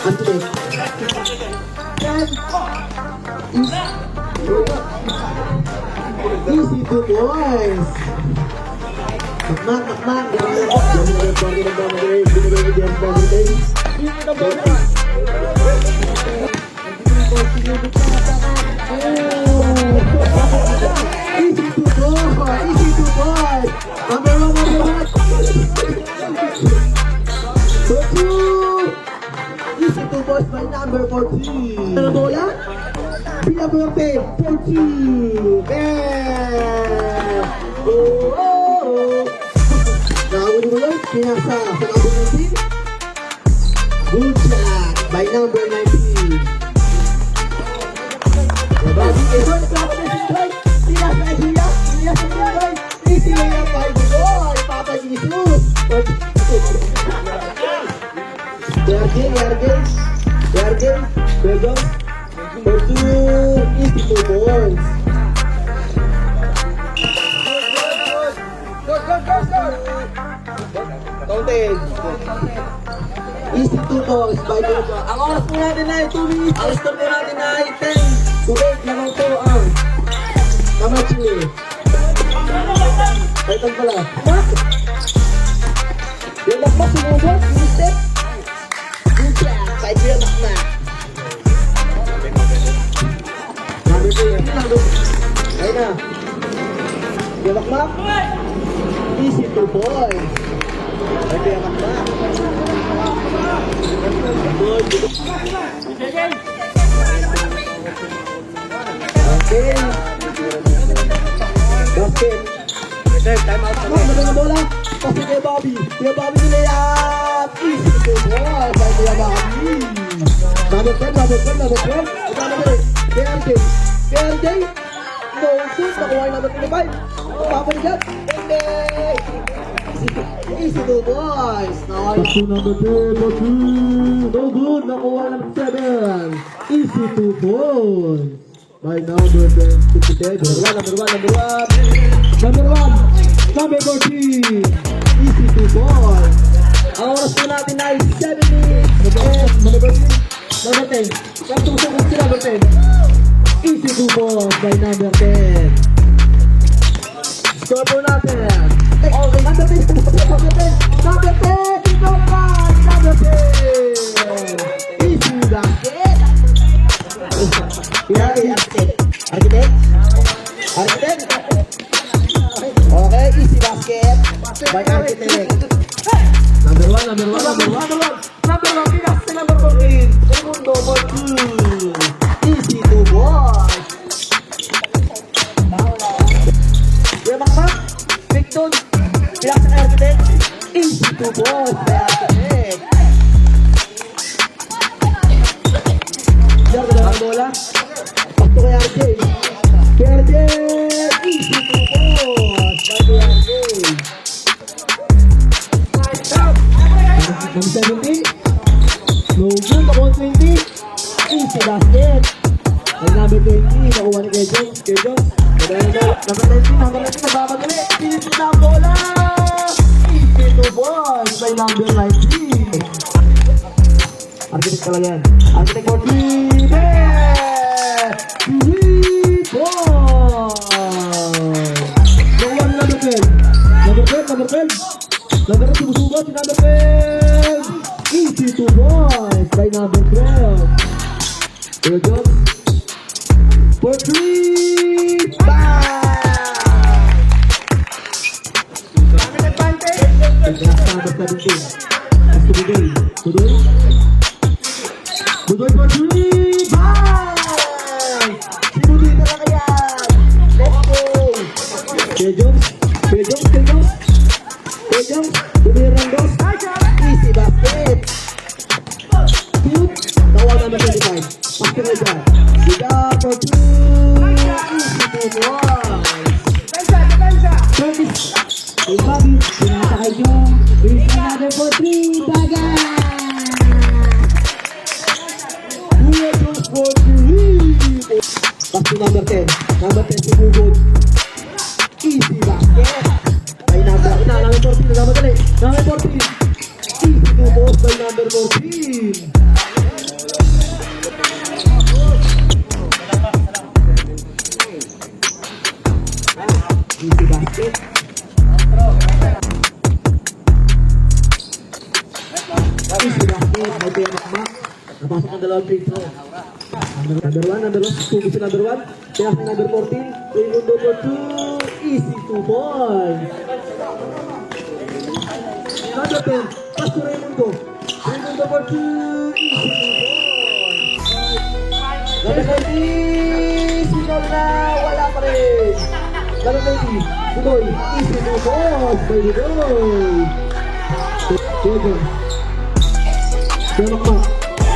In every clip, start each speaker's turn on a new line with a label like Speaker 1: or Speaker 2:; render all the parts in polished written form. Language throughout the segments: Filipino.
Speaker 1: Anthony. Easy to boys. Makmak. Easy to boys by number 14. Ano bola? Pinabuti, 14. Bam! Oh! Nakawin mo lang, pinasa sa number 19. Good shot by number 19. Nabagi, Eson, klapa na si Joy. Pinasa na siya. Easy lang yan, by Joy. Papa Jesus. Yargin, Begong, for 2, easy to balls. Counted. Easy to balls by Begong. Ang oras po natin ay 2 minutes. Ang score po natin ay 10 to 8 na lang po ang Kamachi. Kaitan pala. Yung lakbak sinubot, step. By Kuya Makmak. Sabi ko yan. Ayun na. Kuya Makmak. Easy to boy. By Kuya Makmak. Okay. Basket. Time out. Maganda na bola. Kasi kay Bobby. Kuya Bobby nilayap. Easy to boy. By Kuya Bobby. Number 10. KRJ. No shoot. Nakuha yung number 25. Papa niya. Easy to boys. Nakuha number 10. No good. Nakuha number 7. Easy to boys. By number 10. Number 1. Number 14. Easy to boys. Ang oras po natin ay 7 minutes. Number 10. Kaptusok si number 10. Easy to boys by number 10. Score po natin. Okay, number 10. Number 10. Easy basket. Architect. Okay, easy basket by Architect. Number 1. Pinas sa number 14. Segundo, 14. Easy to boys. Kuya Makmak. Victor. Pinas sa Architect. Easy to boys by Architect. Diyan ka na ang bola. Pakto kay RJ. Easy to boys by RJ. Number 70. No good. Nakuha 20. Easy basket. Ay number 20. Nakuha ni kay Jones. Number 19. Nagbabagali. Easy na bola. Easy to boys by number 19. Architect pala yan. Architect 14. 3 boys. Nakuha ni number 12. Number 12. Number 12, sumusugod si number 12. Easy to boys by number 12. Here goes. For 3. Bang! Number 17. That's Budoy. Budoy for 3. Bang! Si Budoy talaga yan. Let's go. Jones. Bumirandos. Easy basket. Shoot. Nakuha number 25. Pasok na dyan. Sida for 2. Easy to boys. Hey Bobby, pinasa kay Jong. Easy number 3. Bagay. Kuya Jones for 3. Pasok number 10. Number 10 si Bugod. Easy basket. By number 14. Number 14. Easy to boss by number 14. Easy basket. Easy basket. May pera makmak. Napasok ang dalawang free throw. Number 1, number 1. Two si number 1. Kaya si number 14. Raimundo for 2. Easy 2 points. Number 10. Pass to Raimundo. Raimundo for 2. Easy 2 points. Number 19. Sinol na. Wala pa rin. Number 19. Budoy. Easy 2 points. By Budoy. Jojo. Makmak.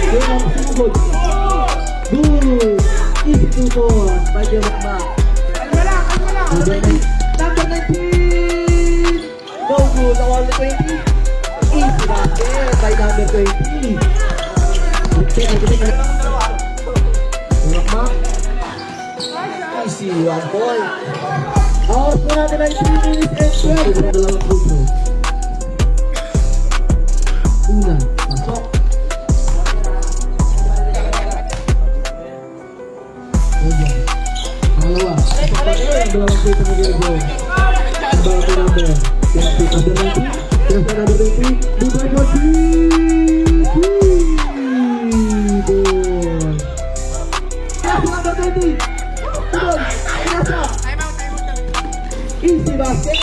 Speaker 1: Kaya sinugod. Good. Easy 2 points. By Makmak. Number 19. No good. Awal na 20. Easy basket by number 20. Makmak. Easy 1 point. Ours po natin ay 3 minutes and 12. Dalawang puso. Una. Pasok. Pangalawa. Pasok pa rin. Dalawang puso na Diego. Dalawang number 20. Number 19. Kaya sa number 20. Dubai for 3. 3. Good. Kaya sa number 20. Tuloy. Kaya sa. Easy basket.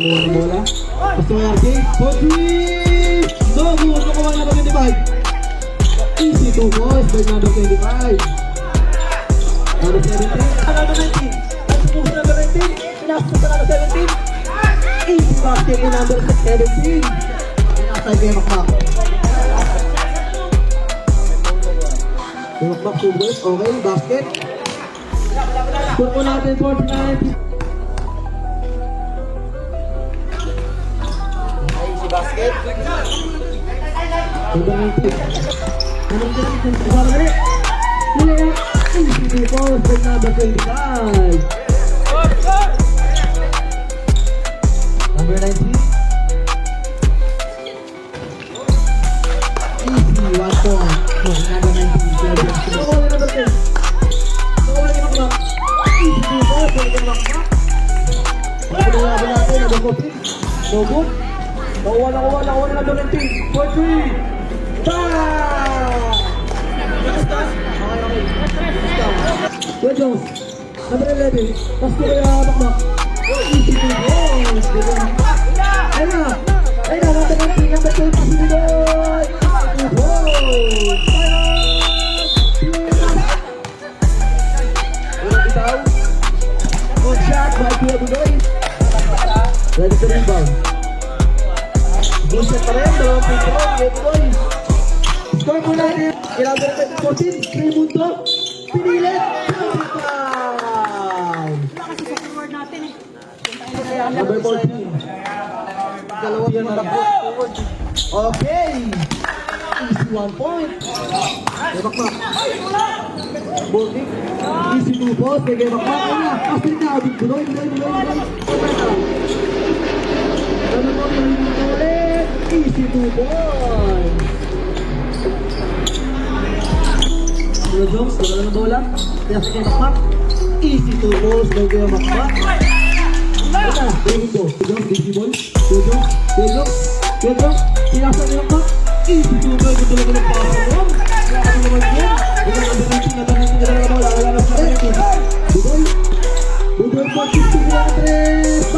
Speaker 1: Mula bola. Pasok nga Jake. For 3. No good. Nakuha na ba 25? Easy 2 points by number 25. Number 17. Number 19. Nagsubukan sa number 19. Pinasok sa number 17. Easy basket in number 17. Pinasay kay Makmak. Makmak subos. Okay, basket. Score po natin 49. Easy basket. Number 19. Number 19. Number 19. Easy 2 points by number 25. Number 19. Easy 1 point. No, number 19. Nakuha na number 10. Nakuha na Makmak. Easy 2 points by Makmak. Nakuha natin number 14. No good. Nakuha na number 19. For 3. Bang! Good Jones. Number 11. Pass to kaya Makmak. Easy 2 points. Ayun na. Ayun na. Number 19. Number 20. Si Budoy. 2 points. Walang bitaw. Good shot by Kuya Budoy. Ready to rebound. Good shot pa rin. Dalawang free throw. Kuya Budoy. Score po natin. Number 14. Raimundo. Pinilit. Number 14. Dalawa yan na. Okay. Easy 1 point. Makmak. Ball kick. Easy 2 points. Kaya Makmak. Ayun na. Pasok na. Budoy. Ulit. Easy 2 points. Kuya Jones, wala na bola. Kaya sa kay Makmak. Easy 2 balls by kay Makmak. Ito, Raimundo. Kuya Jones, busy ball. Kuya Jones. Pinasa ni Makmak. Easy 2 balls. Ito lang ng pasa mo. Kaya ano naman yan? Ito lang ang benching na bola. Wala na sa benching. Budoy for 60 na 3.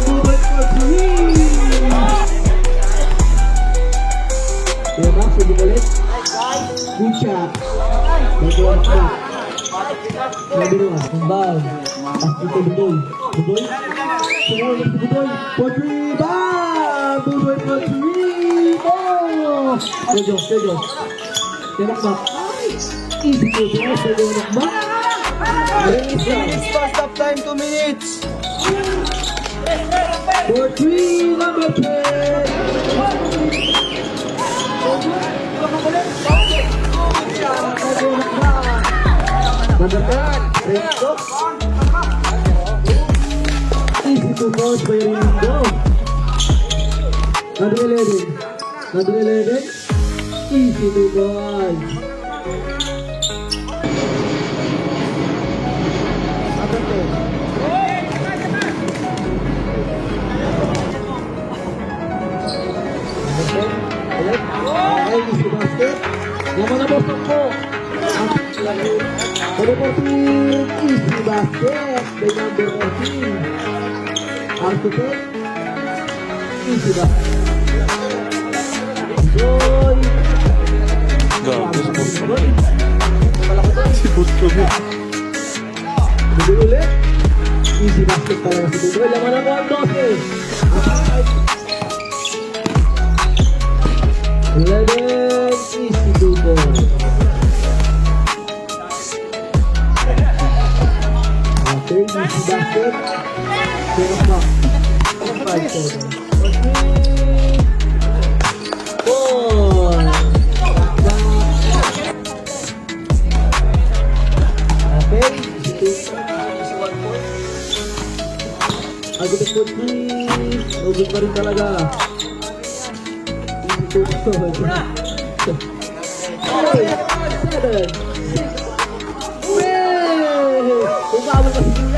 Speaker 1: Budoy for 3. Kaya Max, hindi ulit. Good shot. Nag-work back. Number 1. Inbound. Pass dito Budoy. Budoy. Sumunod si Budoy. For 3. Bang! Budoy for 3. Oh! Jojo. Makmak. Easy to do. Makmak.
Speaker 2: Minutes past up time, 2 minutes.
Speaker 1: For 3. Number 10. Number 10, Raimundo. Easy 2 points by Raimundo. Number 11, easy 2 points. Number basket by number 14. Architect. Easy basket. Joy.
Speaker 3: Gago si Boss.
Speaker 1: Malaki to.
Speaker 3: Si Boss ko mo.
Speaker 1: Dugoy ulit. Easy basket talaga si Dugoy. Laman ako ang 12. 11. Easy Dugoy. Okay, easy basket. Pero pa. 5 Okay, agad po please. Hugot pa rin talaga. Okay, 7, 6. Umabot pa si